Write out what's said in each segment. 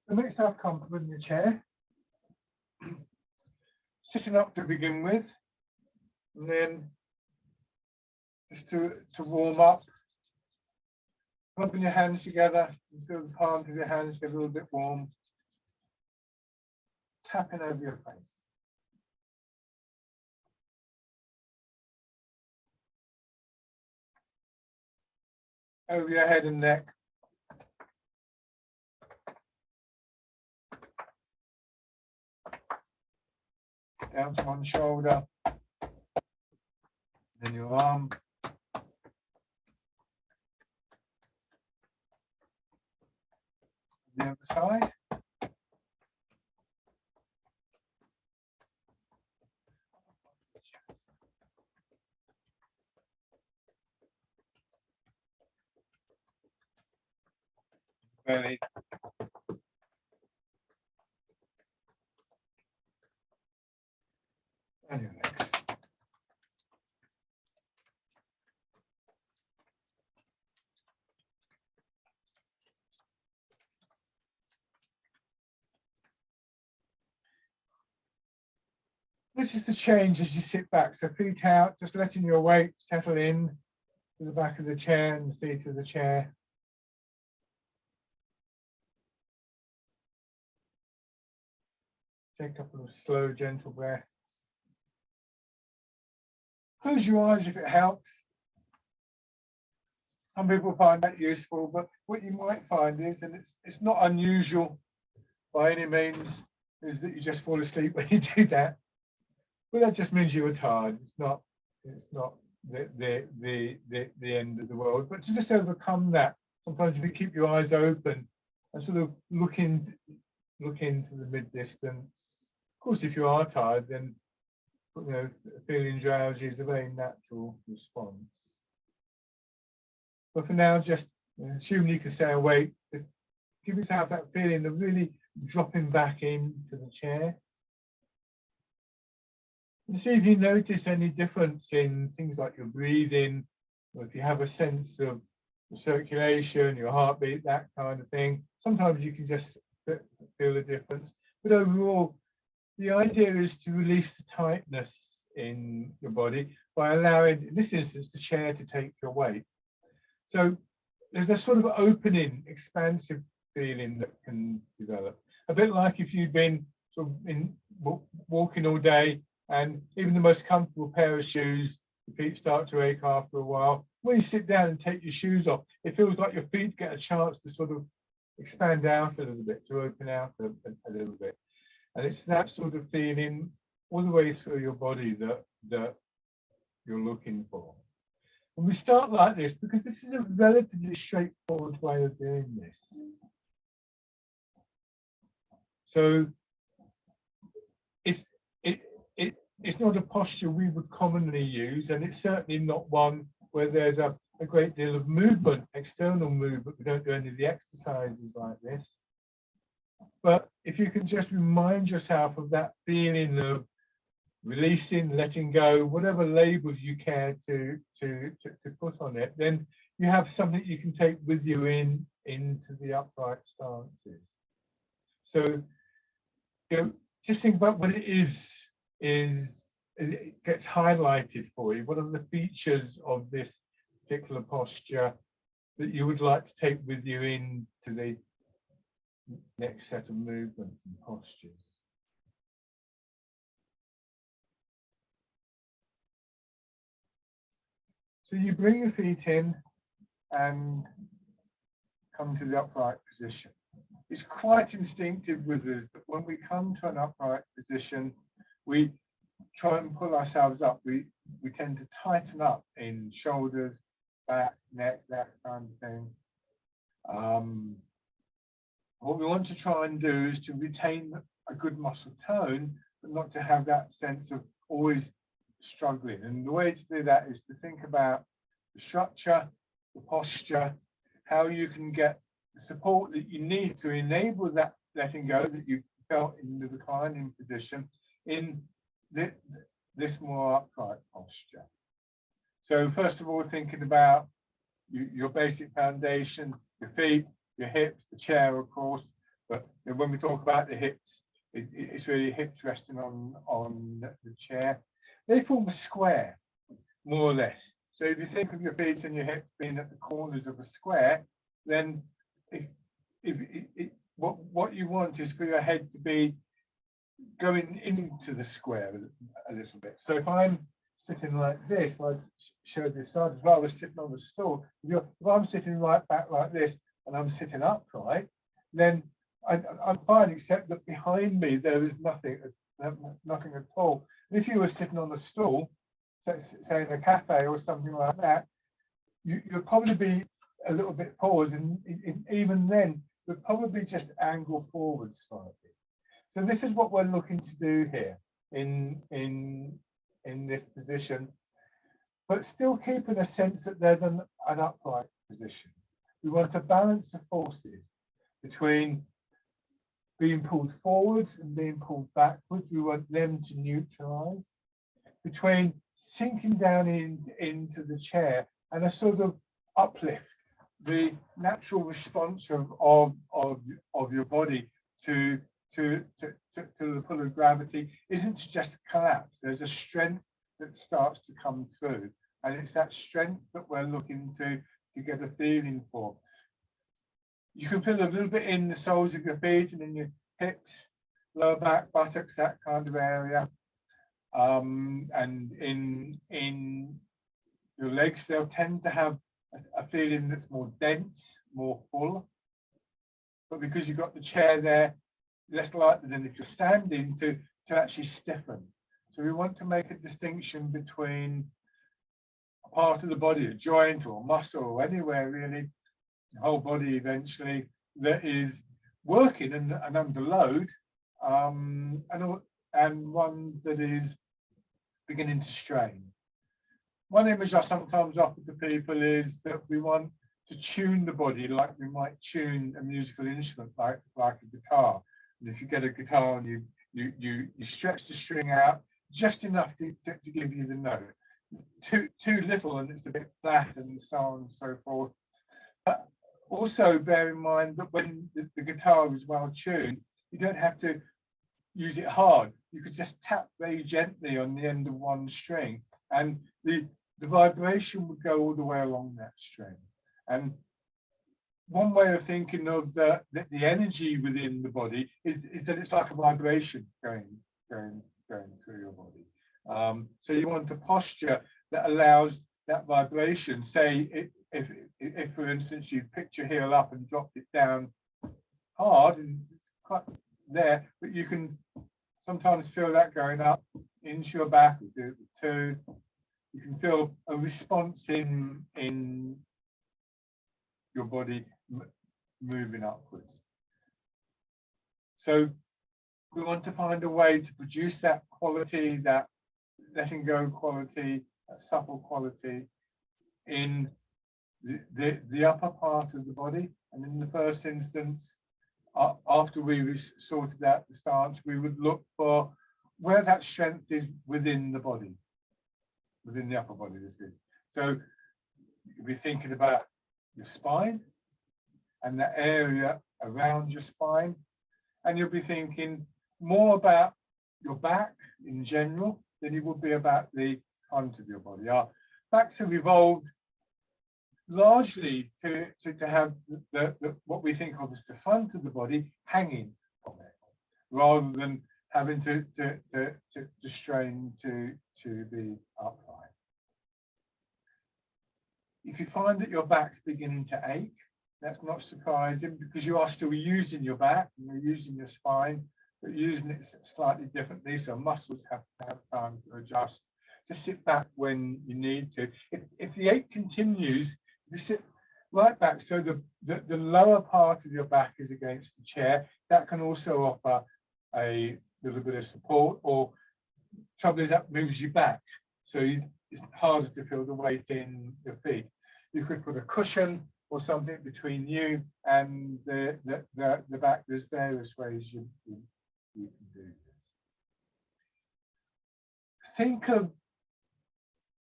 So make yourself comfortable in your chair. Sitting up to begin with, and then just to warm up, rubbing your hands together, and feel the palms of your hands get a little bit warm. Tapping over your face. Over your head and neck. Down to one shoulder. Then your arm. The other side. Belly. And your legs. This is the change as you sit back. So feet out, just letting your weight settle in to the back of the chair and the seat of the chair. Take a couple of slow, gentle breaths. Close your eyes if it helps. Some people find that useful, but what you might find is, and it's not unusual by any means, is that you just fall asleep when you do that. But that just means you were tired. It's not the end of the world. But to just overcome that, sometimes if you keep your eyes open and sort of look into the mid-distance. Of course, if you are tired, then feeling drowsy is a very natural response. But for now, just assume you can stay awake. Just give yourself that feeling of really dropping back into the chair. And see if you notice any difference in things like your breathing, or if you have a sense of the circulation, your heartbeat, that kind of thing. Sometimes you can just feel a difference. But overall, the idea is to release the tightness in your body by allowing, in this instance, the chair to take your weight. So there's a sort of opening, expansive feeling that can develop. A bit like if you've been sort of walking all day, and even the most comfortable pair of shoes, the feet start to ache after a while. When you sit down and take your shoes off, it feels like your feet get a chance to sort of expand out a little bit, to open out a little bit. And it's that sort of feeling all the way through your body that you're looking for. And we start like this because this is a relatively straightforward way of doing this. So it's not a posture we would commonly use, and it's certainly not one where there's a great deal of movement, external movement. We don't do any of the exercises like this. But if you can just remind yourself of that feeling of releasing, letting go, whatever labels you care to put on it, then you have something you can take with you into the upright stances. So just think about what it it gets highlighted for you. What are the features of this particular posture that you would like to take with you into the next set of movements and postures? So you bring your feet in and come to the upright position. It's quite instinctive with us that when we come to an upright position, we try and pull ourselves up. We tend to tighten up in shoulders, back, neck, that kind of thing. What we want to try and do is to retain a good muscle tone, but not to have that sense of always struggling. And the way to do that is to think about the structure, the posture, how you can get the support that you need to enable that letting go that you felt in the reclining position in this more upright posture. So first of all, thinking about your basic foundation, your feet, your hips, the chair, of course, But when we talk about the hips, it's really hips resting on the chair. They form a square, more or less. So if you think of your feet and your hips being at the corners of a square, then what you want is for your head to be going into the square a little bit. So if I'm sitting like this, I showed this side as well, I was sitting on the stool. If I'm sitting right back like this and I'm sitting upright, then I'm fine, except that behind me there is nothing at all. And if you were sitting on a stool, say in a cafe or something like that, you'll probably be a little bit forward, and even then, you'll probably just angle forward slightly. So this is what we're looking to do here in this position, but still keeping a sense that there's an upright position. We want to balance the forces between being pulled forwards and being pulled backwards. We want them to neutralize. Between sinking down into the chair and a sort of uplift, the natural response of your body to the pull of gravity isn't to just collapse. There's a strength that starts to come through, and it's that strength that we're looking to get a feeling for. You can feel a little bit in the soles of your feet and in your hips, lower back, buttocks, that kind of area. And in your legs, they'll tend to have a feeling that's more dense, more full. But because you've got the chair there, less likely than if you're standing to actually stiffen. So we want to make a distinction between a part of the body, a joint or a muscle or anywhere really, the whole body eventually, that is working and under load, and one that is beginning to strain. One image I sometimes offer to people is that we want to tune the body like we might tune a musical instrument, like a guitar. And if you get a guitar and you stretch the string out just enough to give you the note, too little and it's a bit flat, and so on and so forth. But also bear in mind that when the guitar is well tuned, you don't have to use it hard. You could just tap very gently on the end of one string, and the vibration would go all the way along that string. And one way of thinking of the energy within the body is that it's like a vibration going through your body. So you want a posture that allows that vibration. Say if for instance you picked your heel up and dropped it down hard, and it's quite there, but you can sometimes feel that going up into your back. We do it with two. You can feel a response in your body moving upwards. So we want to find a way to produce that quality, that letting go quality, that supple quality in the upper part of the body. And in the first instance, after we sorted out the stance, we would look for where that strength is within the body, within the upper body, this is. So you'll be thinking about your spine and the area around your spine, and you'll be thinking more about your back in general than you would be about the front of your body. Our backs have evolved largely to have what we think of as the front of the body hanging from it, rather than having to strain to be upright. If you find that your back's beginning to ache, that's not surprising, because you are still using your back and you're using your spine, but using it slightly differently, so muscles have to have time to adjust. Just sit back when you need to. If the ache continues, you sit right back, so the lower part of your back is against the chair. That can also offer a little bit of support, or trouble is that moves you back, so it's harder to feel the weight in your feet. You could put a cushion or something between you and the back. There's various ways you can do this. Think of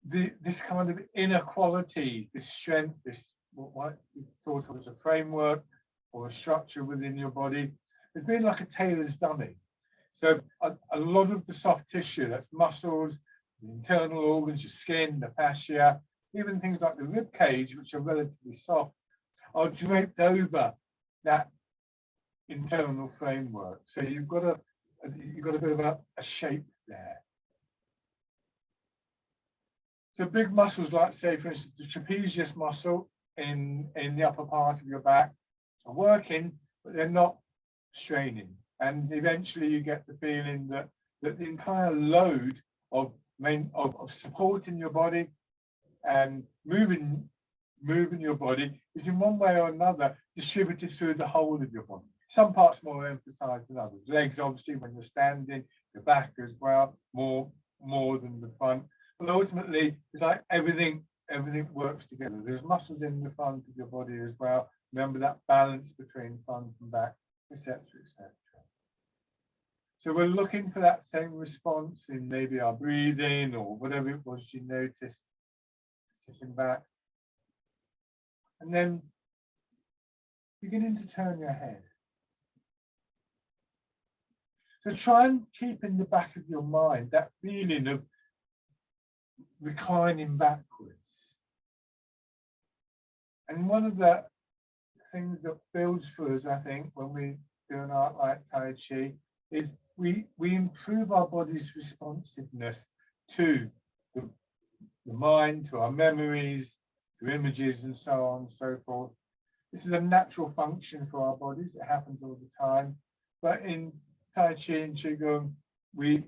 this kind of inner quality, this strength, this what is thought of as a framework or a structure within your body, It's been like a tailor's dummy. So a lot of the soft tissue, that's muscles, the internal organs, your skin, the fascia, even things like the rib cage, which are relatively soft, are draped over that internal framework. So you've got a bit of a shape there. So big muscles like, say, for instance, the trapezius muscle in the upper part of your back are working, but they're not straining. And eventually you get the feeling that the entire load of supporting your body and moving your body is in one way or another distributed through the whole of your body. Some parts more emphasized than others. Legs, obviously, when you're standing, your back as well, more than the front. But ultimately, it's like everything works together. There's muscles in the front of your body as well. Remember that balance between front and back, etc., etc. So we're looking for that same response in maybe our breathing or whatever it was you noticed sitting back. And then beginning to turn your head. So try and keep in the back of your mind that feeling of reclining backwards. And one of the things that builds for us, I think, when we do an art like Tai Chi, is we improve our body's responsiveness to the mind, to our memories, to images, and so on and so forth. This is a natural function for our bodies. It happens all the time. But in Tai Chi and Qigong, we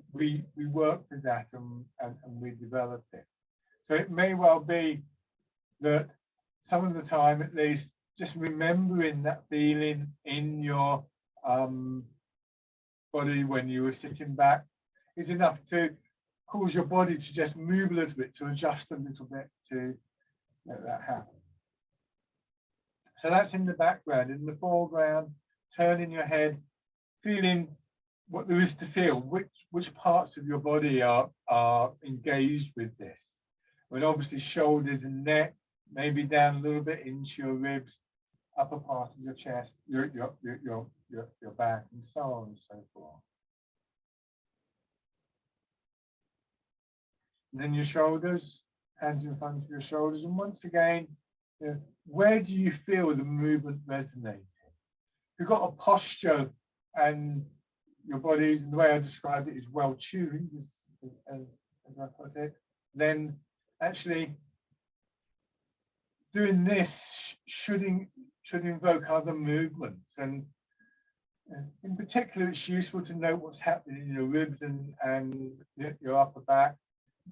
work with that and we develop it. So it may well be that some of the time, at least, just remembering that feeling in your body when you were sitting back is enough to cause your body to just move a little bit, to adjust a little bit to let that happen. So that's in the background. In the foreground, turning your head, feeling what there is to feel, which parts of your body are engaged with this. I mean, obviously shoulders and neck, maybe down a little bit into your ribs, upper part of your chest, your back, and so on and so forth. And then your shoulders, hands in front of your shoulders, and once again, where do you feel the movement resonating? If you've got a posture and your body, and the way I described it, is well tuned, as I put it, then actually doing this should invoke other movements. And in particular, it's useful to know what's happening in your ribs and your upper back.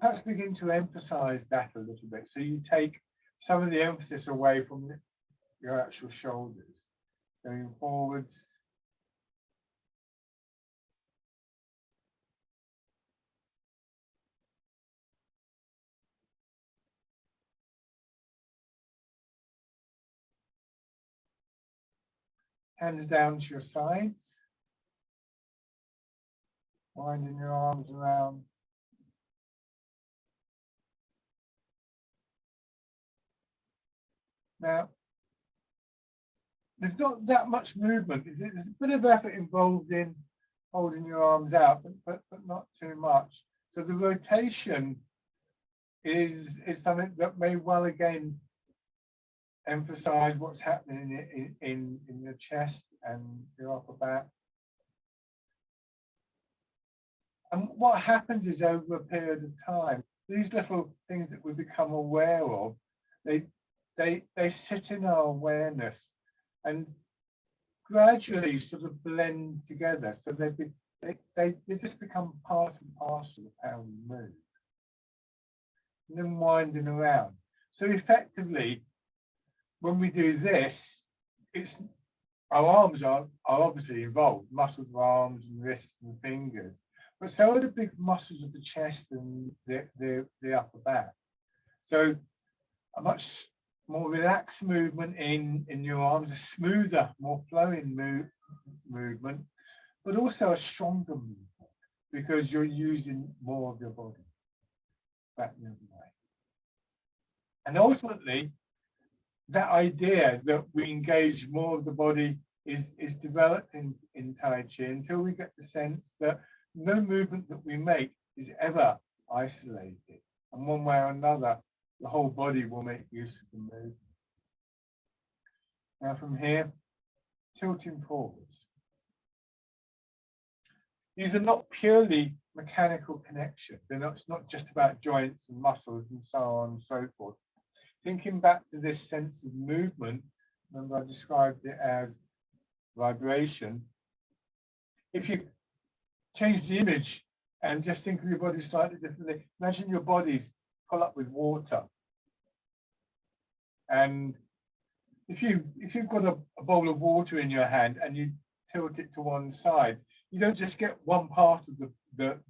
Perhaps begin to emphasize that a little bit. So you take some of the emphasis away from your actual shoulders, going forwards. Hands down to your sides. Winding your arms around. Now, there's not that much movement. There's a bit of effort involved in holding your arms out, but not too much. So the rotation is something that may well again emphasize what's happening in your chest and your upper back. And what happens is, over a period of time, these little things that we become aware of, they sit in our awareness and gradually sort of blend together. So they just become part and parcel of how we move. And then winding around. So effectively, when we do this, our arms are obviously involved, muscles of arms and wrists and fingers, but so are the big muscles of the chest and the upper back. So a much more relaxed movement in your arms, a smoother, more flowing movement, but also a stronger movement because you're using more of your body back the other way. And ultimately, that idea that we engage more of the body is developed in Tai Chi until we get the sense that no movement that we make is ever isolated. And one way or another, the whole body will make use of the movement. Now from here, tilting forwards. These are not purely mechanical connections. It's not just about joints and muscles and so on and so forth. Thinking back to this sense of movement, remember I described it as vibration. If you change the image and just think of your body slightly differently, imagine your body's full up with water. And if you've got a bowl of water in your hand and you tilt it to one side, you don't just get one part of the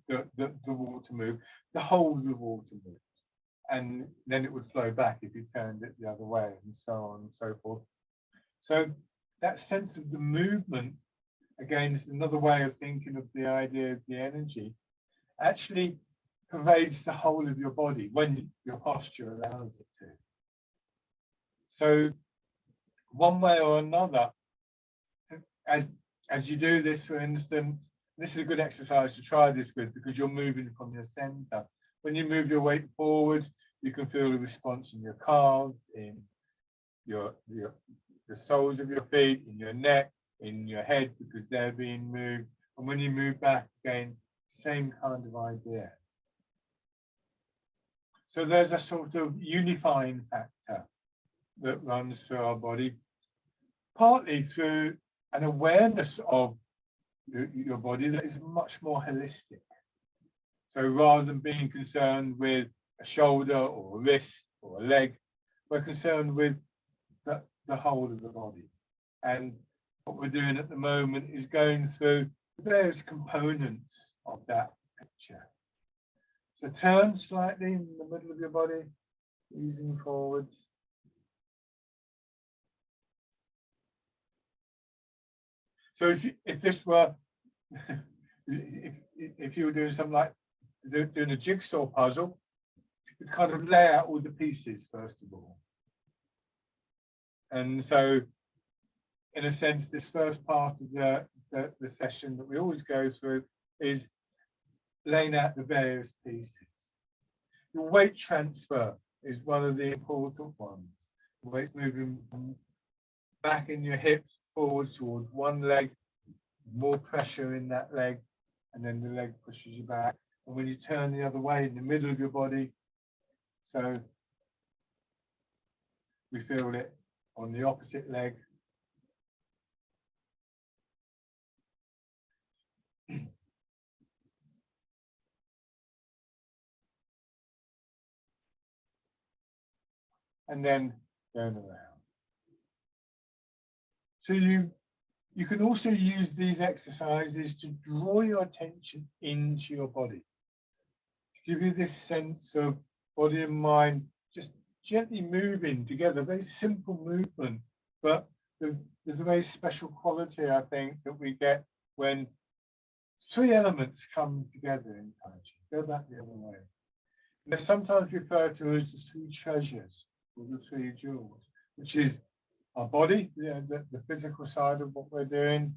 water move, the whole of the water moves. And then it would flow back if you turned it the other way, and so on and so forth. So that sense of the movement, again, is another way of thinking of the idea of the energy, actually pervades the whole of your body when your posture allows it to. So one way or another, as you do this, for instance, this is a good exercise to try this with because you're moving from your center. When you move your weight forward, you can feel the response in your calves, in the soles of your feet, in your neck, in your head, because they're being moved. And when you move back again, same kind of idea. So there's a sort of unifying factor that runs through our body, partly through an awareness of your body that is much more holistic. So rather than being concerned with a shoulder or a wrist or a leg, we're concerned with the whole of the body. And what we're doing at the moment is going through the various components of that picture. So turn slightly in the middle of your body, easing forwards. So if this were, if you were doing something like doing a jigsaw puzzle, you kind of lay out all the pieces first of all. And so, in a sense, this first part of the session that we always go through is laying out the various pieces. Your weight transfer is one of the important ones. The weight's moving back in your hips, forwards towards one leg, more pressure in that leg, and then the leg pushes you back. And when you turn the other way in the middle of your body, so we feel it on the opposite leg. And then going around. So you can also use these exercises to draw your attention into your body, to give you this sense of body and mind just gently moving together, very simple movement, but there's a very special quality, I think, that we get when three elements come together in Tai Chi. Go back the other way. And they're sometimes referred to as the three treasures, or the three jewels, which is our body, the physical side of what we're doing,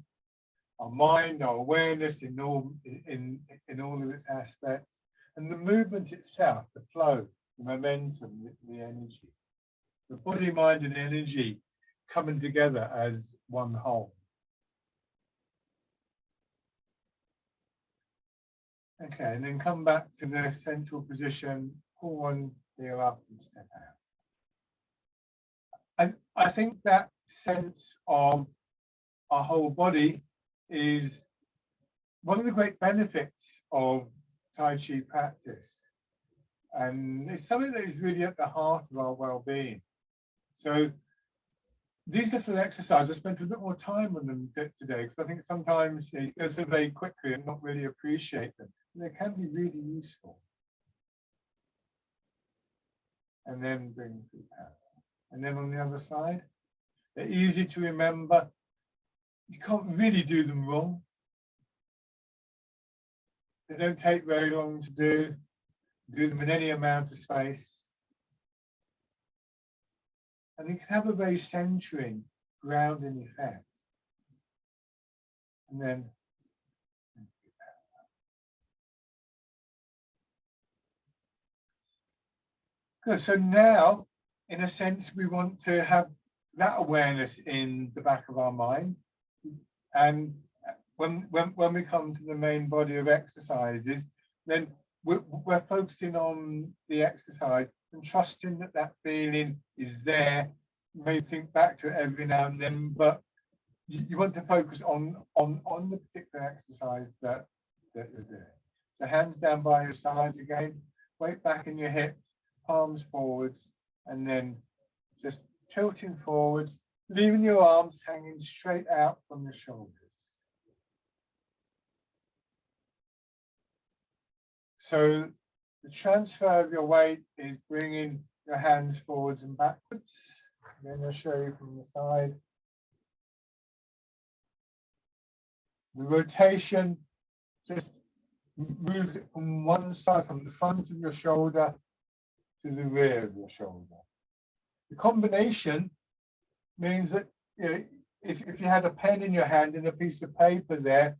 our mind, our awareness in all of its aspects, and the movement itself, the flow, the momentum, the energy. The body, mind, and energy coming together as one whole. Okay, and then come back to the central position, pull one heel up and step out. I think that sense of our whole body is one of the great benefits of Tai Chi practice. And it's something that is really at the heart of our well-being. So these little exercises, I spent a bit more time on them today because I think sometimes you go so very quickly and not really appreciate them. And they can be really useful. And then bring the feet out. And then on the other side, they're easy to remember. You can't really do them wrong. They don't take very long to do. Do them in any amount of space. And you can have a very centering, grounding effect. and then good. So now, in a sense, we want to have that awareness in the back of our mind. And when we come to the main body of exercises, then we're focusing on the exercise and trusting that that feeling is there. You may think back to it every now and then, but you want to focus on the particular exercise that you're doing. So hands down by your sides again, weight back in your hips, palms forwards, and then just tilting forwards, leaving your arms hanging straight out from your shoulders. So the transfer of your weight is bringing your hands forwards and backwards. Then I'll show you from the side. The rotation just moves it from one side, from the front of your shoulder to the rear of your shoulder. The combination means that, you know, if you had a pen in your hand and a piece of paper there,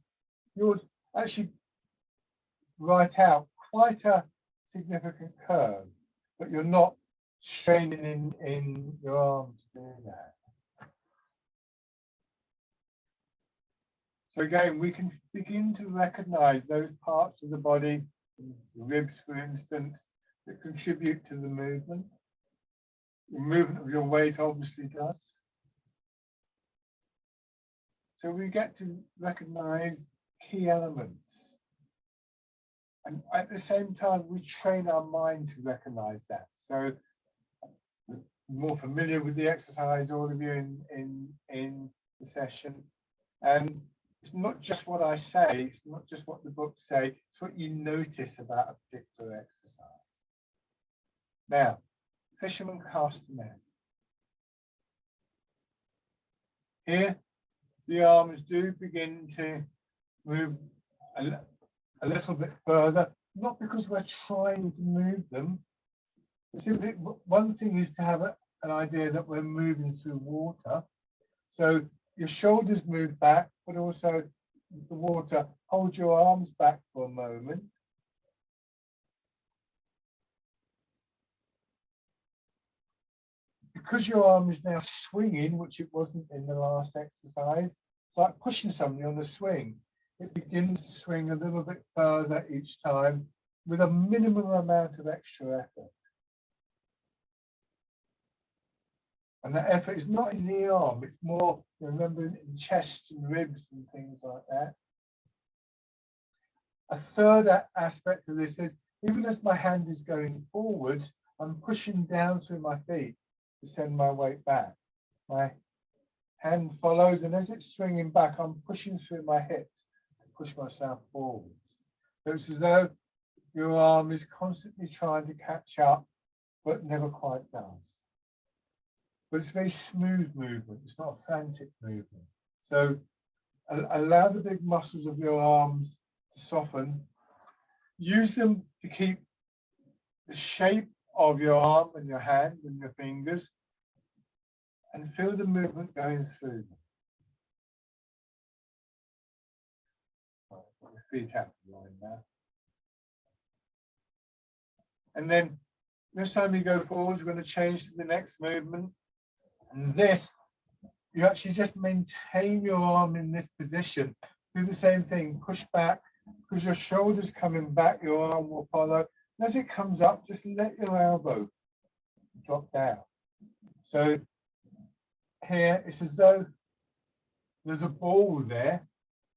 you would actually write out quite a significant curve, but you're not straining in your arms to do that. So again, we can begin to recognize those parts of the body, the ribs, for instance, that contribute to the movement. The movement of your weight obviously does. So we get to recognize key elements. And at the same time, we train our mind to recognize that. So more familiar with the exercise, all of you in the session. And it's not just what I say, it's not just what the books say, it's what you notice about a particular exercise. Now, fisherman cast net. Here, the arms do begin to move a little bit further, not because we're trying to move them. Simply, one thing is to have an idea that we're moving through water. So your shoulders move back, but also the water. Hold your arms back for a moment. Because your arm is now swinging, which it wasn't in the last exercise, it's like pushing something on the swing. It begins to swing a little bit further each time with a minimum amount of extra effort. And that effort is not in the arm, it's more, remember, in chest and ribs and things like that. A third aspect of this is, even as my hand is going forwards, I'm pushing down through my feet to send my weight back. My hand follows, and as it's swinging back, I'm pushing through my hips to push myself forwards. So it's as though your arm is constantly trying to catch up, but never quite does. But it's a very smooth movement. It's not a frantic movement. So allow the big muscles of your arms to soften. Use them to keep the shape of your arm and your hand and your fingers, and feel the movement going through them. Right, put your feet out of the line now. And then next time you go forwards, we're going to change to the next movement. And this, you actually just maintain your arm in this position. Do the same thing, push back, because your shoulder's coming back, your arm will follow. And as it comes up, just let your elbow drop down. So here, it's as though there's a ball there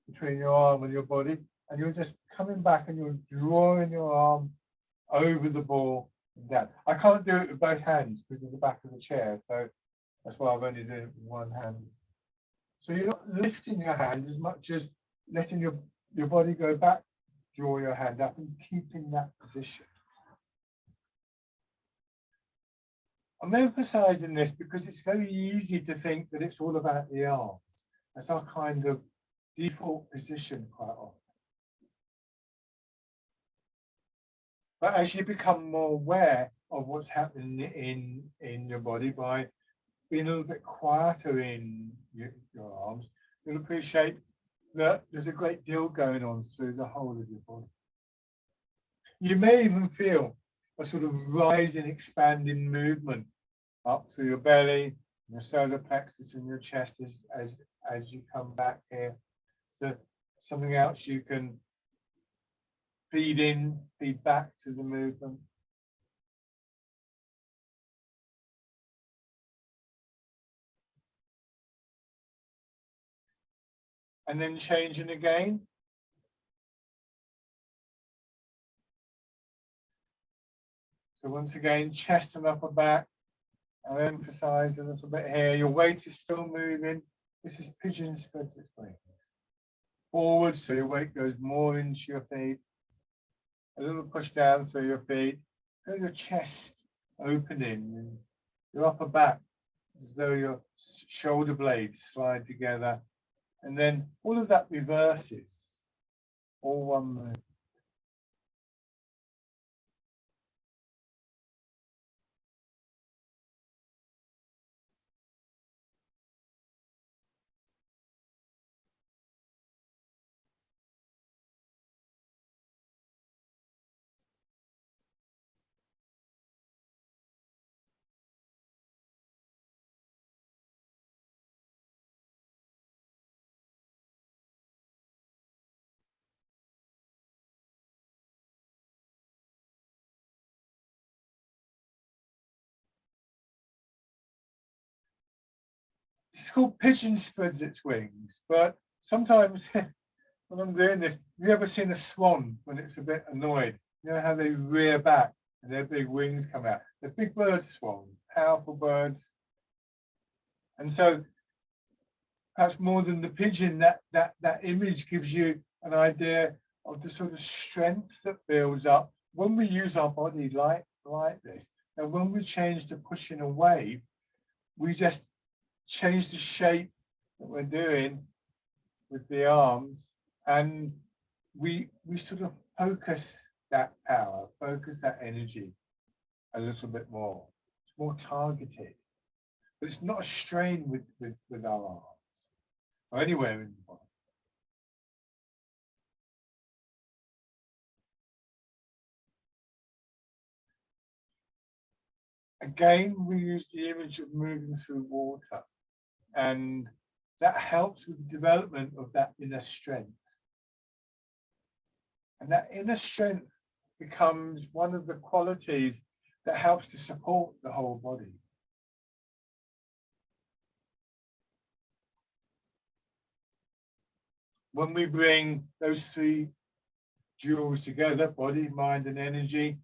between your arm and your body, and you're just coming back and you're drawing your arm over the ball and down. I can't do it with both hands because of the back of the chair, so that's why I've only done it with one hand. So you're not lifting your hand as much as letting your body go back, draw your hand up and keeping that position. I'm emphasizing this because it's very easy to think that it's all about the arms. That's our kind of default position quite often. But as you become more aware of what's happening in your body by being a little bit quieter in your arms, you'll appreciate that there's a great deal going on through the whole of your body. You may even feel a sort of rising, expanding movement up through your belly, your solar plexus, and your chest as you come back here. So something else you can feed back to the movement. And then changing again. So once again, chest and upper back. I'll emphasize a little bit here. Your weight is still moving. This is pigeon spreads its wings forward, so your weight goes more into your feet. A little push down through your feet. Feel your chest opening and your upper back as though your shoulder blades slide together. And then all of that reverses, all one move. It's called pigeon spreads its wings, but sometimes when I'm doing this, have you ever seen a swan when it's a bit annoyed? You know how they rear back and their big wings come out? They're big bird swans, powerful birds. And so perhaps more than the pigeon, that image gives you an idea of the sort of strength that builds up when we use our body like this. And when we change to pushing away, we just change the shape that we're doing with the arms, and we sort of focus that power, focus that energy a little bit more. It's more targeted, but it's not a strain with our arms or anywhere in the body. Again, we use the image of moving through water, and that helps with the development of that inner strength. And that inner strength becomes one of the qualities that helps to support the whole body. When we bring those three jewels together, body, mind, and energy,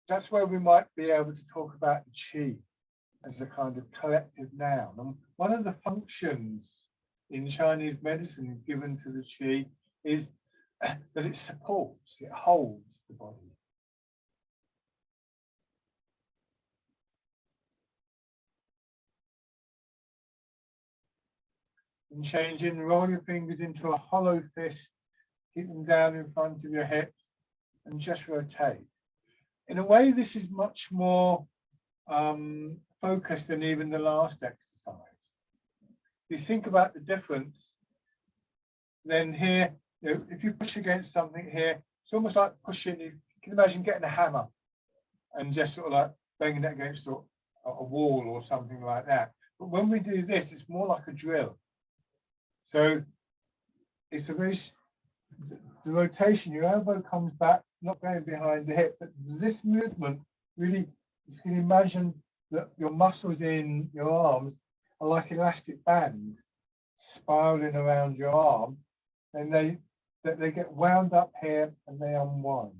that's where we might be able to talk about the qi as a kind of collective noun. And one of the functions in Chinese medicine given to the qi is that it supports, it holds the body. And changing, roll your fingers into a hollow fist, keep them down in front of your hips, and just rotate. In a way, this is much more focused than even the last exercise. If you think about the difference, then here, you know, if you push against something here, it's almost like pushing, you can imagine getting a hammer and just sort of like banging it against a wall or something like that. But when we do this, it's more like a drill. So it's a very, the rotation, your elbow comes back, not going behind the hip, but this movement really, you can imagine that your muscles in your arms are like elastic bands spiraling around your arm, and they get wound up here and they unwind.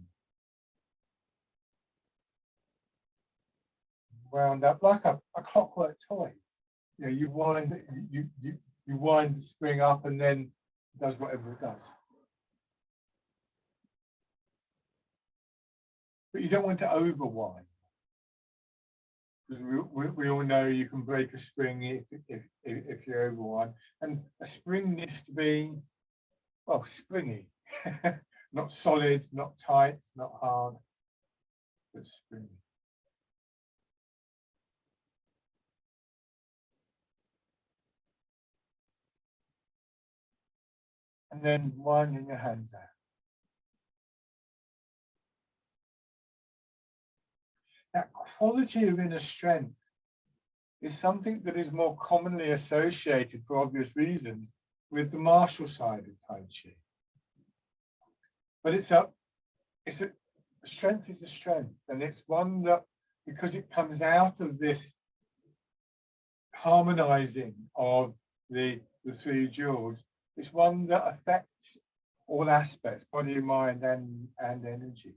Wound up like a clockwork toy. You know, you wind you wind the spring up and then it does whatever it does. But you don't want to overwind, because we all know you can break a spring if you overwind. And a spring needs to be, well, springy, not solid, not tight, not hard, but springy. and then winding your hands out. That quality of inner strength is something that is more commonly associated, for obvious reasons, with the martial side of Tai Chi. But strength is a strength, and it's one that, because it comes out of this harmonizing of the three jewels, it's one that affects all aspects, body, mind, and energy.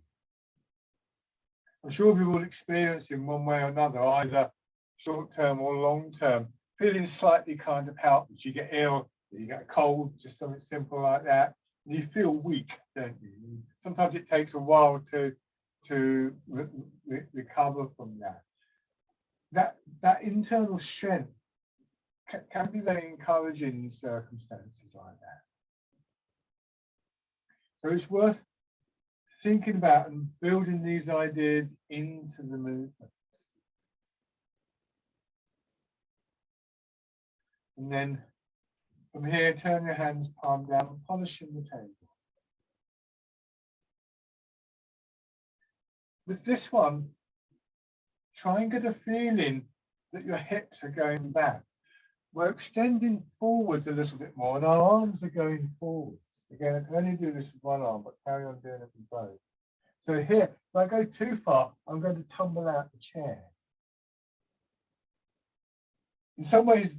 I'm sure we've all experienced in one way or another, either short-term or long-term, feeling slightly kind of helpless. You get ill, you get a cold, just something simple like that, and you feel weak, don't you? And sometimes it takes a while to recover from that. That internal strength can be very encouraging in circumstances like that. So it's worth thinking about and building these ideas into the movement. And then from here, turn your hands palm down, polishing the table. With this one, try and get a feeling that your hips are going back. We're extending forwards a little bit more, and our arms are going forwards. Again, I can only do this with one arm, but carry on doing it with both. So here, if I go too far, I'm going to tumble out the chair. In some ways,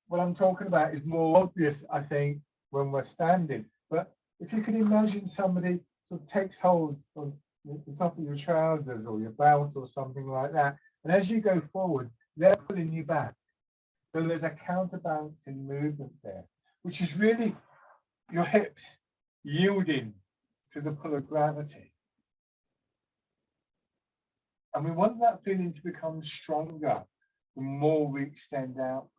what I'm talking about is more obvious, I think, when we're standing. But if you can imagine somebody sort of takes hold of the top of your trousers or your belt or something like that, and as you go forward, they're pulling you back. So there's a counterbalancing movement there, which is really your hips yielding to the pull of gravity. And we want that feeling to become stronger the more we extend outwards.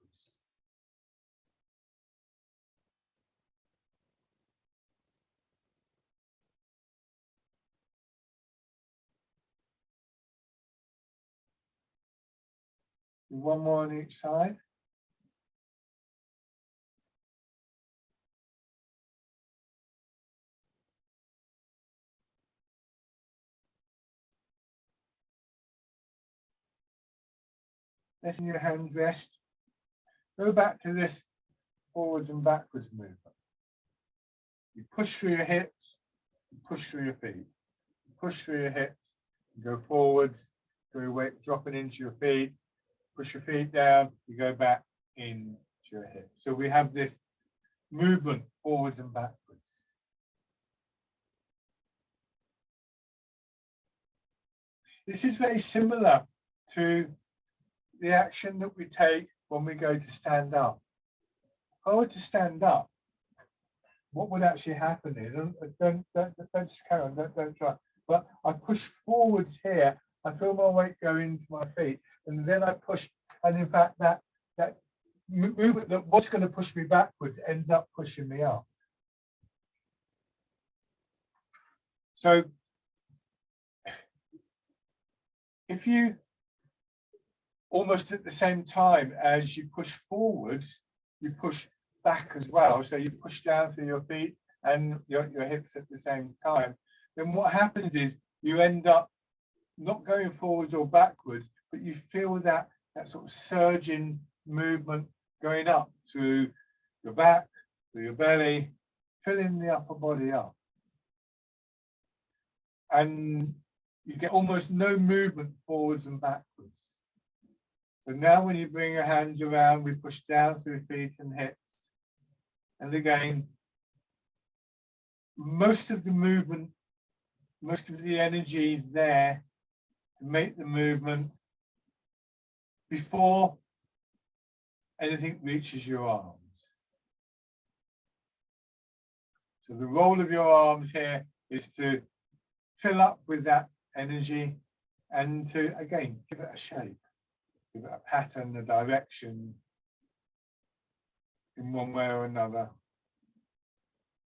One more on each side. Letting your hands rest. Go back to this forwards and backwards movement. You push through your hips, you push through your feet. You push through your hips, you go forwards, go your weight dropping into your feet, push your feet down, you go back into your hips. So we have this movement forwards and backwards. This is very similar to the action that we take when we go to stand up. If I were to stand up, what would actually happen is, don't just carry on, don't try, but I push forwards here, I feel my weight go into my feet, and then I push, and in fact that movement that was going to push me backwards ends up pushing me up. So if you almost at the same time as you push forwards, you push back as well. So you push down through your feet and your hips at the same time. Then what happens is you end up not going forwards or backwards, but you feel that sort of surging movement going up through your back, through your belly, filling the upper body up. And you get almost no movement forwards and backwards. So now when you bring your hands around, we push down through feet and hips. And again, most of the movement, most of the energy is there to make the movement before anything reaches your arms. So the role of your arms here is to fill up with that energy and to, again, give it a shape. Give it a pattern, a direction in one way or another.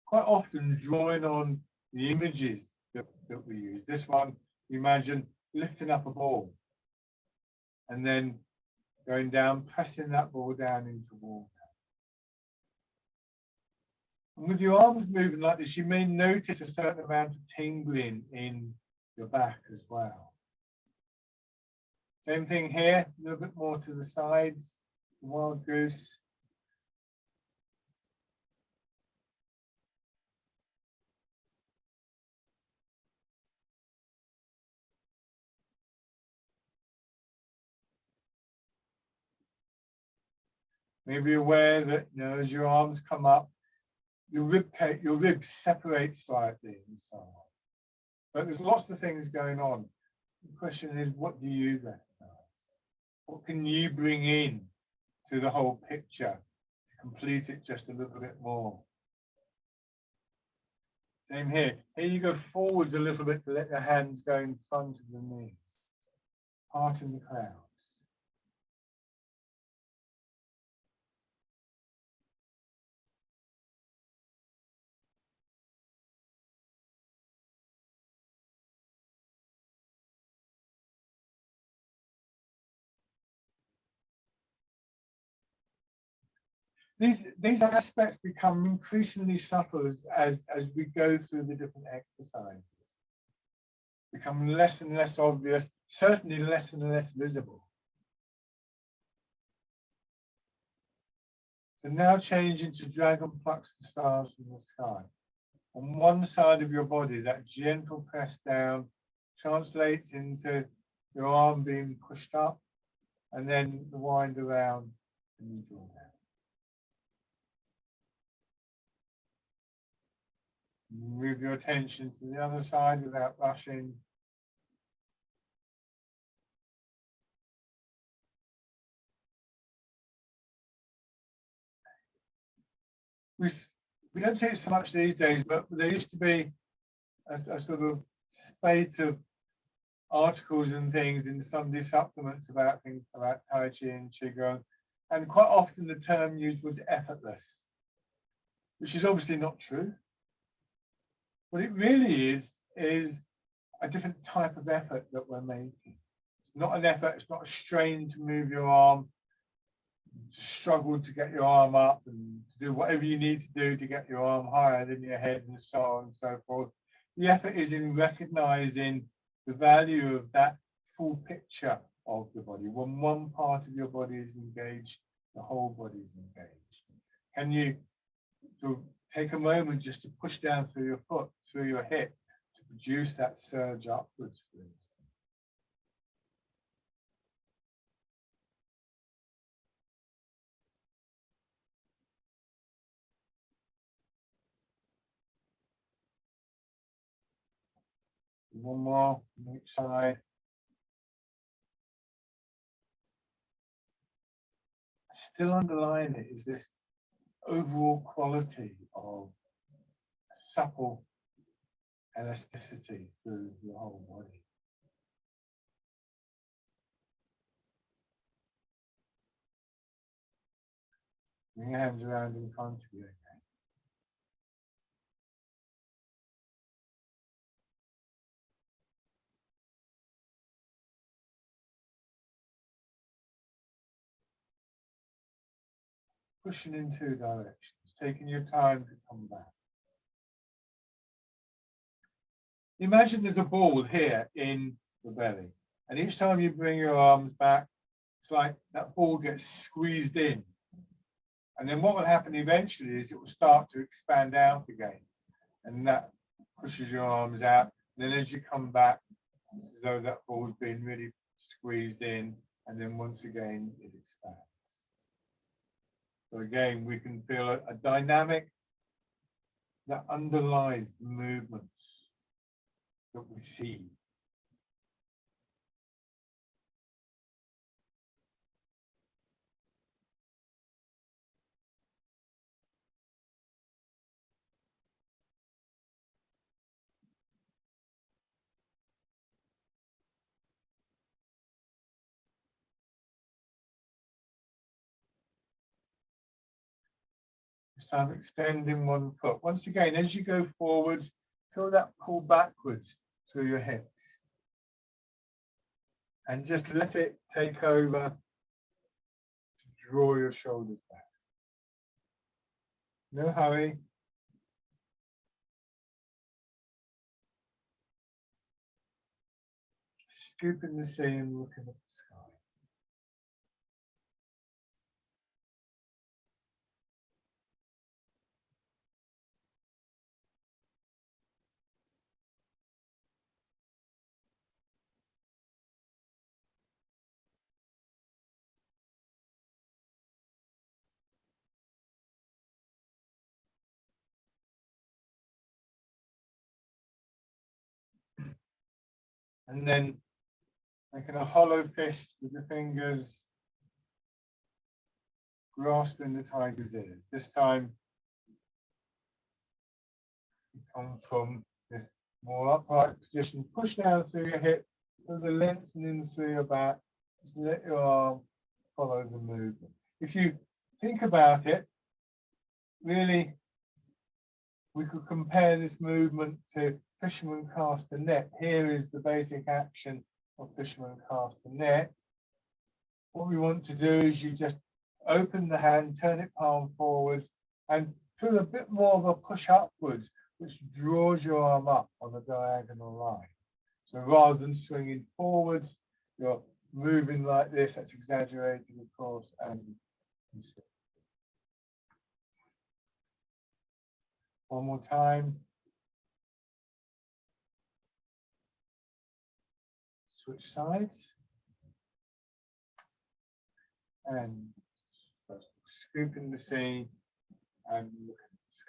Quite often drawing on the images that we use. This one, imagine lifting up a ball and then going down, pressing that ball down into water. And with your arms moving like this, you may notice a certain amount of tingling in your back as well. Same thing here, a little bit more to the sides, wild goose. Maybe aware that, you know, as your arms come up, your ribs separate slightly and so on. But there's lots of things going on. The question is, what do you recognize? What can you bring in to the whole picture to complete it just a little bit more? Same here. Here you go forwards a little bit to let your hands go in front of the knees. Heart in the clouds. These aspects become increasingly subtle as we go through the different exercises. Become less and less obvious, certainly less and less visible. So now change into dragon plucks the stars from the sky. On one side of your body, that gentle press down translates into your arm being pushed up, and then the wind around and you draw down. Move your attention to the other side without rushing. We don't see it so much these days, but there used to be a sort of spate of articles and things in Sunday supplements about things about Tai Chi and Qigong, and quite often the term used was effortless, which is obviously not true. What it really is a different type of effort that we're making. It's not an effort, it's not a strain to move your arm, to struggle to get your arm up and to do whatever you need to do to get your arm higher than your head and so on and so forth. The effort is in recognizing the value of that full picture of the body. When one part of your body is engaged, the whole body is engaged. Can you sort of take a moment just to push down through your foot, through your hip, to produce that surge upwards, for instance? One more on each side. Still underlying it is this overall quality of supple elasticity through your whole body. Bring your hands around in front of you again. Pushing in two directions, taking your time to come back. Imagine there's a ball here in the belly, and each time you bring your arms back, it's like that ball gets squeezed in. And then what will happen eventually is it will start to expand out again, and that pushes your arms out. And then as you come back, it's as though that ball's been really squeezed in, and then once again it expands. So again, we can feel a dynamic that underlies the movements that we see. This time extending one foot. Once again, as you go forwards, feel that pull backwards through your hips. And just let it take over to draw your shoulders back. No hurry. scooping the sea and looking at the sky. And then making a hollow fist with the fingers, grasping the tiger's ears. This time, you come from this more upright position, push down through your hip, feel the lengthening through your back. Just let your arm follow the movement. If you think about it, really, we could compare this movement to fisherman cast a net. Here is the basic action of fisherman cast a net. What we want to do is you just open the hand, turn it palm forwards, and feel a bit more of a push upwards, which draws your arm up on a diagonal line. So rather than swinging forwards, you're moving like this. That's exaggerated, of course, and one more time. Switch sides. And scooping the sea and look at the sky.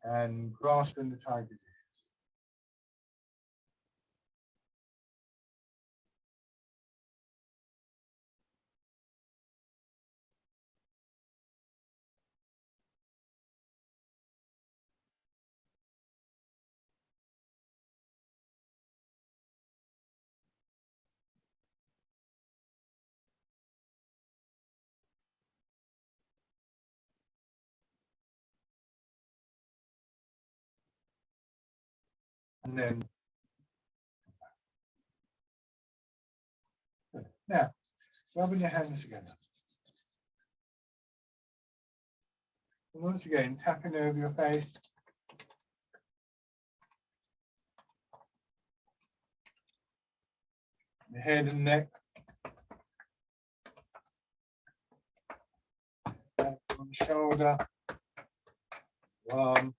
And grasping the tiger's ears. And then now rubbing your hands together. And once again, tapping over your face. Your head and neck. On the shoulder. Arm.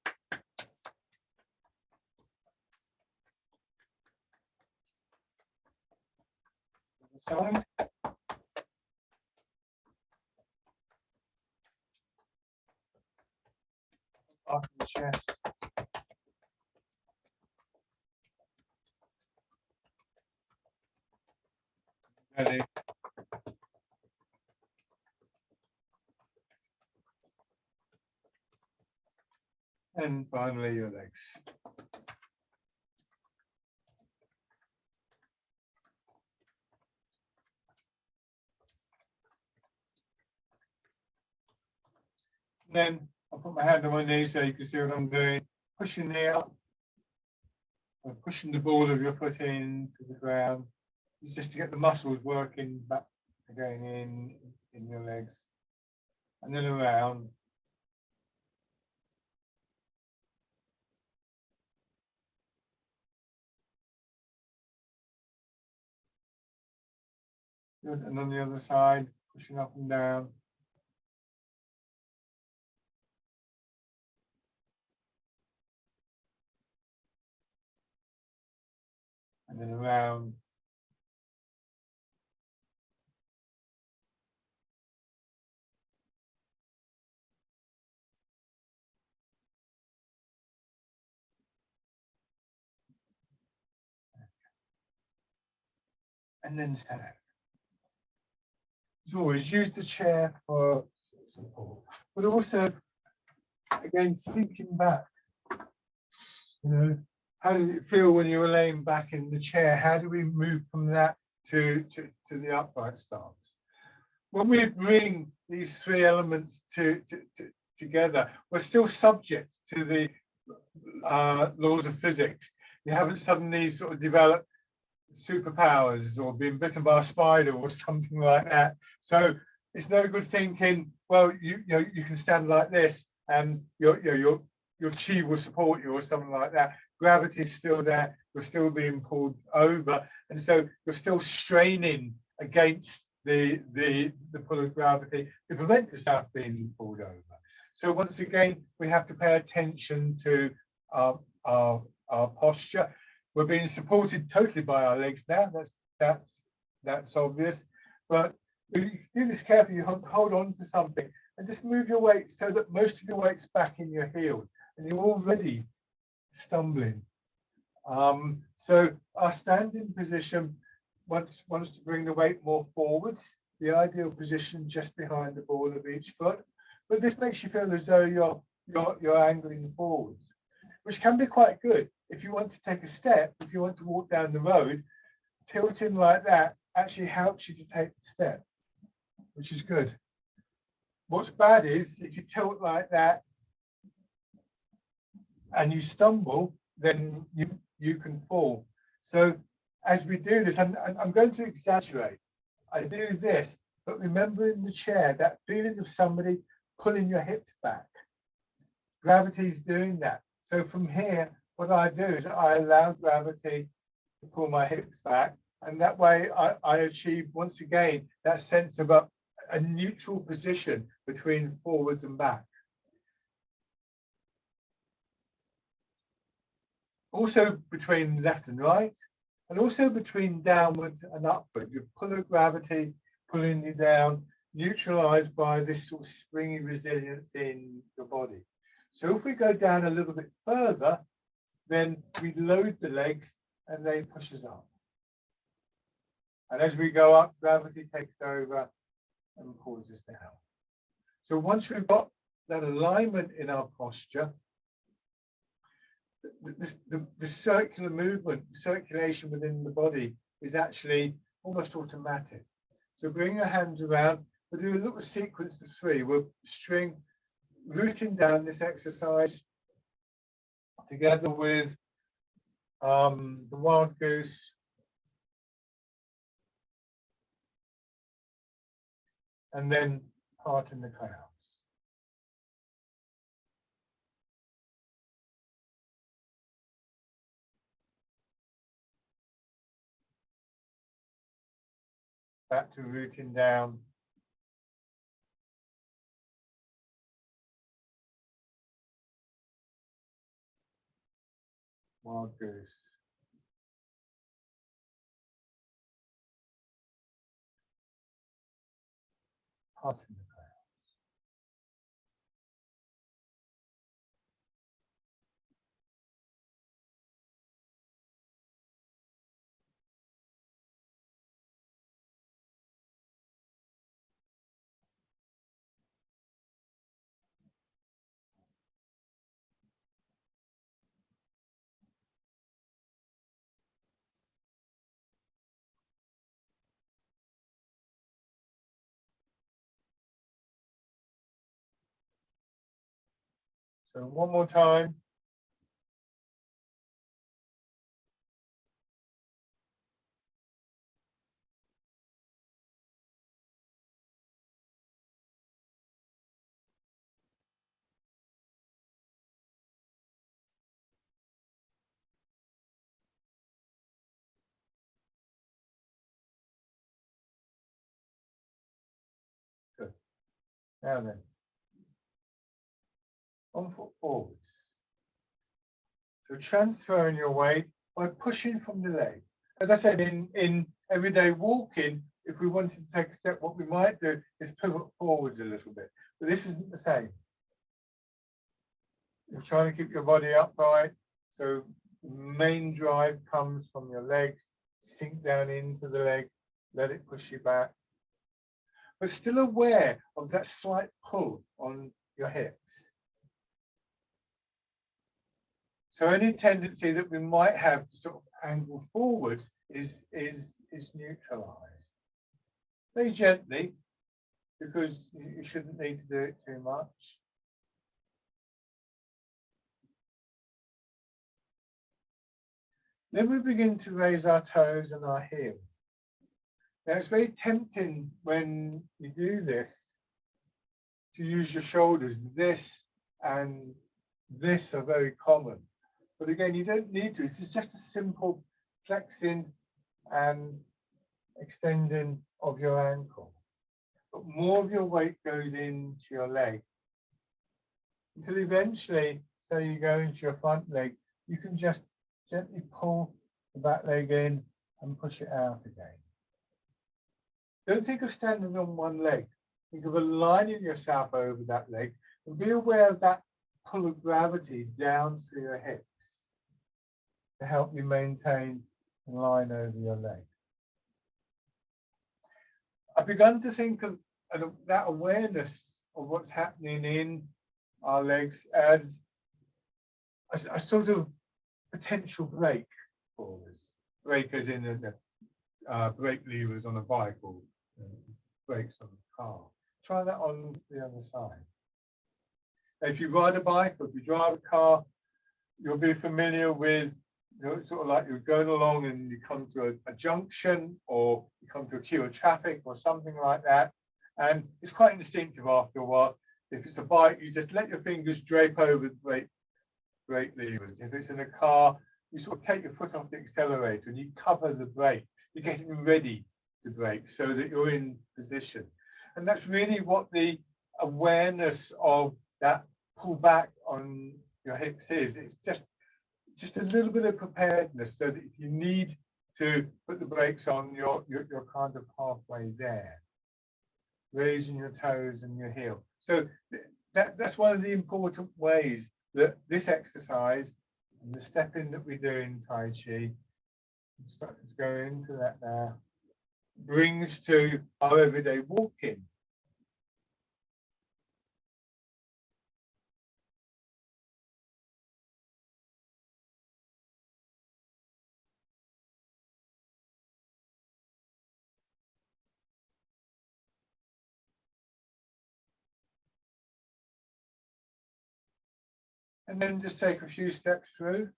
The side. Up the chest. Belly. And finally your legs. And then I'll put my hand on my knee so you can see what I'm doing. Push your knee up. And pushing the ball of your foot into the ground. It's just to get the muscles working back again in your legs. And then around. Good. And on the other side, pushing up and down. And then around. And then stand. as always, use the chair for support, but also, again, thinking back, you know, how did it feel when you were laying back in the chair? How do we move from that to the upright stance? When we bring these three elements together, we're still subject to the laws of physics. You haven't suddenly sort of developed superpowers or been bitten by a spider or something like that. So it's no good thinking, well, you know, you can stand like this and your chi will support you or something like that. Gravity is still there, you're still being pulled over, and so you're still straining against the pull of gravity to prevent yourself being pulled over. So once again, we have to pay attention to our posture. We're being supported totally by our legs now. That's obvious. But if you do this carefully, you hold on to something and just move your weight so that most of your weight's back in your heels, and you're already stumbling. So our standing position wants to bring the weight more forwards. The ideal position just behind the ball of each foot, but this makes you feel as though you're angling forwards, which can be quite good. If you want to take a step, if you want to walk down the road, tilting like that actually helps you to take the step, which is good. What's bad is if you tilt like that and you stumble, then you can fall. So as we do this, and I'm going to exaggerate, I do this, but remember in the chair, that feeling of somebody pulling your hips back. Gravity is doing that. So from here, what I do is I allow gravity to pull my hips back, and that way I achieve, once again, that sense of a neutral position between forwards and back. Also between left and right, and also between downward and upward. Your pull of gravity pulling you down, neutralized by this sort of springy resilience in your body. So if we go down a little bit further, then we load the legs and they push us up. And as we go up, gravity takes over and pulls us down. So once we've got that alignment in our posture, the circular movement, the circulation within the body is actually almost automatic. So bring your hands around. We'll do a little sequence of three. We'll string rooting down this exercise together with the wild goose and then heart in the clouds. Back to rooting down. Wild goose. Heart in the clouds. So one more time. Good. Now then, 1 foot forwards. So transferring your weight by pushing from the leg. As I said, in everyday walking, if we wanted to take a step, what we might do is pivot forwards a little bit. But this isn't the same. You're trying to keep your body upright. So the main drive comes from your legs. Sink down into the leg. Let it push you back. but still aware of that slight pull on your hips. So any tendency that we might have to sort of angle forwards is neutralized. Very gently, because you shouldn't need to do it too much. Then we begin to raise our toes and our heel. Now it's very tempting when you do this to use your shoulders. This and this are very common. But again, you don't need to. It's just a simple flexing and extending of your ankle. But more of your weight goes into your leg. Until eventually, say you go into your front leg, you can just gently pull the back leg in and push it out again. Don't think of standing on one leg. Think of aligning yourself over that leg and be aware of that pull of gravity down through your hips to help you maintain a line over your leg. I've begun to think of that awareness of what's happening in our legs as a sort of potential brake for us. Brake as in the brake levers on a bike or brakes on a car. Try that on the other side. If you ride a bike or if you drive a car, you'll be familiar with, you know, sort of like you're going along and you come to a junction or you come to a queue of traffic or something like that. And it's quite instinctive after a while. If it's a bike, you just let your fingers drape over the brake levers. If it's in a car, you sort of take your foot off the accelerator and you cover the brake. You're getting ready to brake so that you're in position. And that's really what the awareness of that pull back on your hips is. It's just a little bit of preparedness so that if you need to put the brakes on, you're kind of halfway there. Raising your toes and your heel. So that's one of the important ways that this exercise and the stepping that we do in Tai Chi, I'm starting to go into that now, brings to our everyday walking. And then just take a few steps through.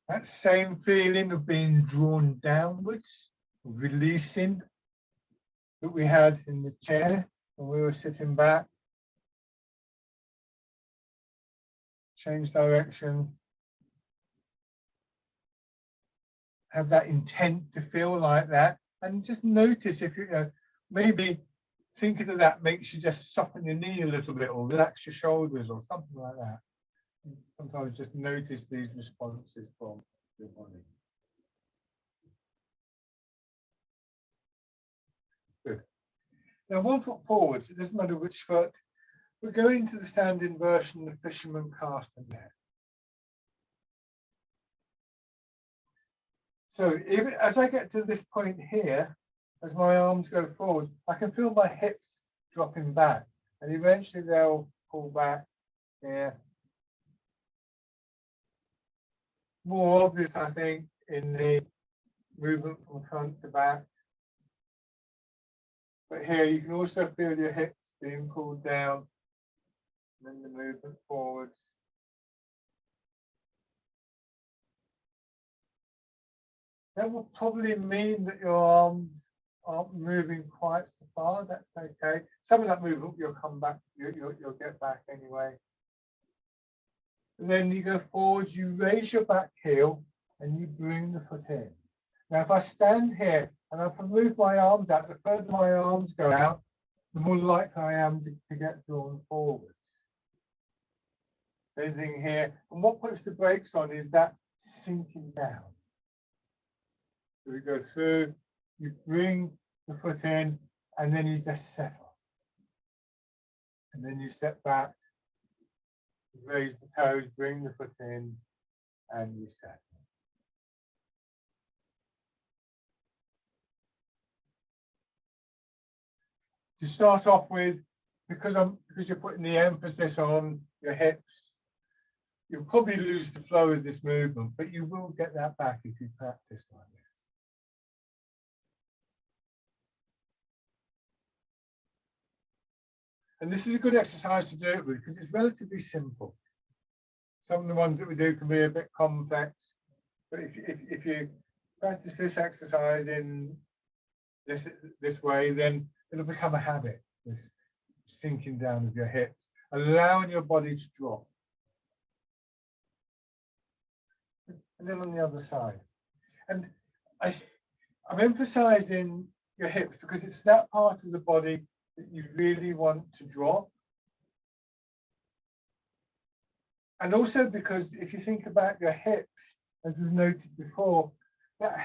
That same feeling of being drawn downwards, releasing, that we had in the chair when we were sitting back. Change direction. Have that intent to feel like that. And just notice if you maybe thinking of that makes you just soften your knee a little bit or relax your shoulders or something like that. Sometimes just notice these responses from your body. Good. Now 1 foot forwards, it doesn't matter which foot. We're going to the standing version of fisherman caster net. So even as I get to this point here, as my arms go forward, I can feel my hips dropping back and eventually they'll pull back here. More obvious, I think, in the movement from front to back. But here you can also feel your hips being pulled down and then the movement forwards. That will probably mean that your arms aren't moving quite so far. That's okay. Some of that movement you'll come back, you'll get back anyway. And then you go forward, you raise your back heel and you bring the foot in. Now, if I stand here and if I move my arms out, the further my arms go out, the more likely I am to get drawn forwards. Same thing here. And what puts the brakes on is that sinking down. So we go through, you bring the foot in, and then you just settle. And then you step back, raise the toes, bring the foot in, and reset. To start off with, because you're putting the emphasis on your hips, you'll probably lose the flow of this movement, but you will get that back if you practice like this. And this is a good exercise to do it with because it's relatively simple. Some of the ones that we do can be a bit complex, but if you practice this exercise in this way, then it'll become a habit, this sinking down of your hips, allowing your body to drop. And then on the other side. And I'm emphasizing your hips because it's that part of the body that you really want to drop. And also because if you think about your hips, as we've noted before, that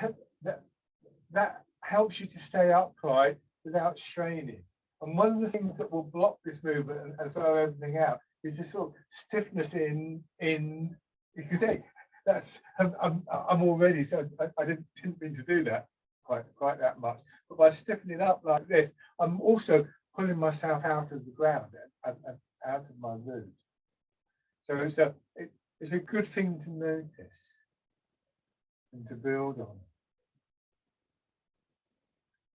helps you to stay upright without straining. And one of the things that will block this movement and throw everything out is this sort of stiffness in you can say that's I'm already, so I didn't mean to do that quite that much. But by stiffening up like this, I'm also pulling myself out of the ground and out of my root. So it's a good thing to notice and to build on.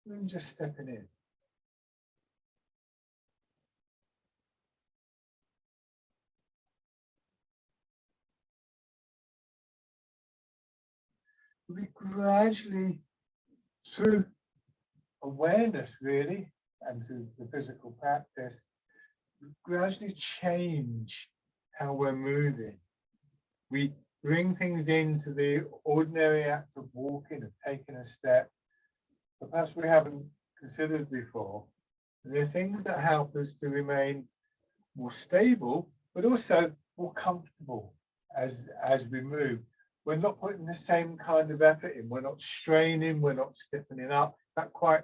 I'm just stepping in. We gradually, through awareness really, and through the physical practice, we gradually change how we're moving. We bring things into the ordinary act of walking, of taking a step, but perhaps we haven't considered before. And there are things that help us to remain more stable, but also more comfortable as we move. We're not putting the same kind of effort in. We're not straining. We're not stiffening up. That's quite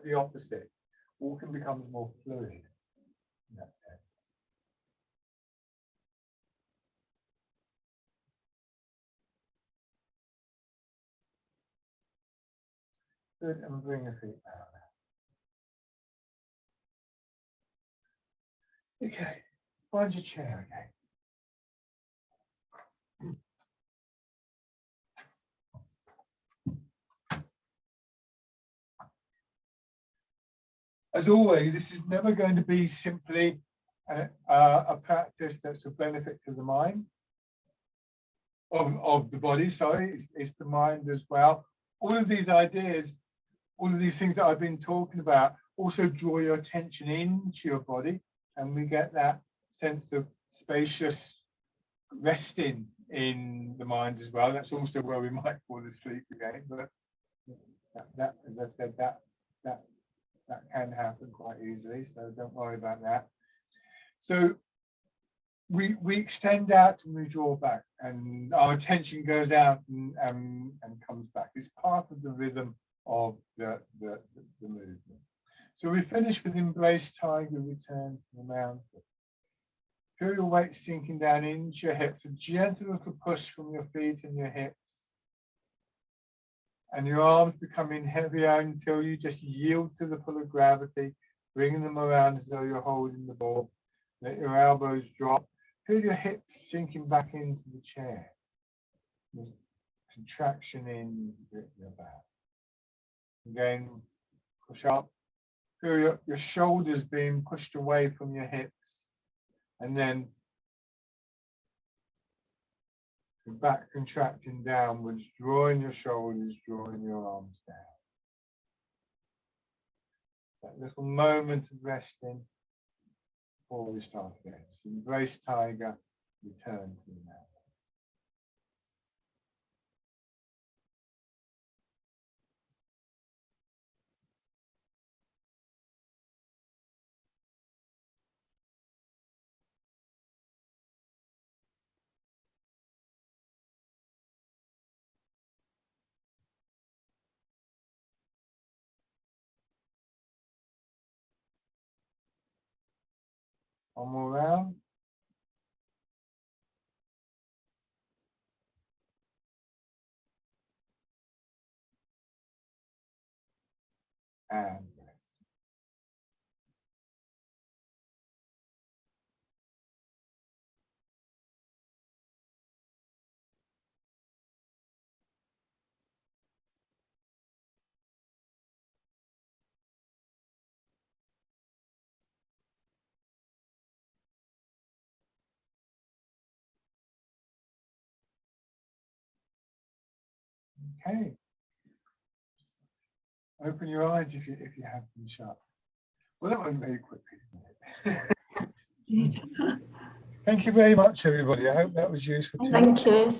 the opposite. Walking becomes more fluid in that sense. Good, and bring your feet out. Okay, find your chair again. As always, this is never going to be simply a practice that's a benefit to the mind, of the body, sorry, it's the mind as well. All of these ideas, all of these things that I've been talking about also draw your attention into your body, and we get that sense of spacious resting in the mind as well. That's also where we might fall asleep again, but that as I said, that can happen quite easily, so don't worry about that. So we extend out and we draw back, and our attention goes out and comes back. It's part of the rhythm of the movement. So we finish with embrace tiger, return to the mountain. Feel your weight sinking down into your hips, a gentle little push from your feet and your hips. And your arms becoming heavier until you just yield to the pull of gravity, bringing them around as though you're holding the ball. Let your elbows drop. Feel your hips sinking back into the chair. There's contraction in your back. Again, push up. Feel your shoulders being pushed away from your hips. And then your back contracting downwards, drawing your shoulders, drawing your arms down. That little moment of resting before we start again. So embrace tiger, return to the mountain. One more round. and rest. Okay. Open your eyes if you have them shut. Well, that went very quickly. Thank you very much, everybody. I hope that was useful. Thank you.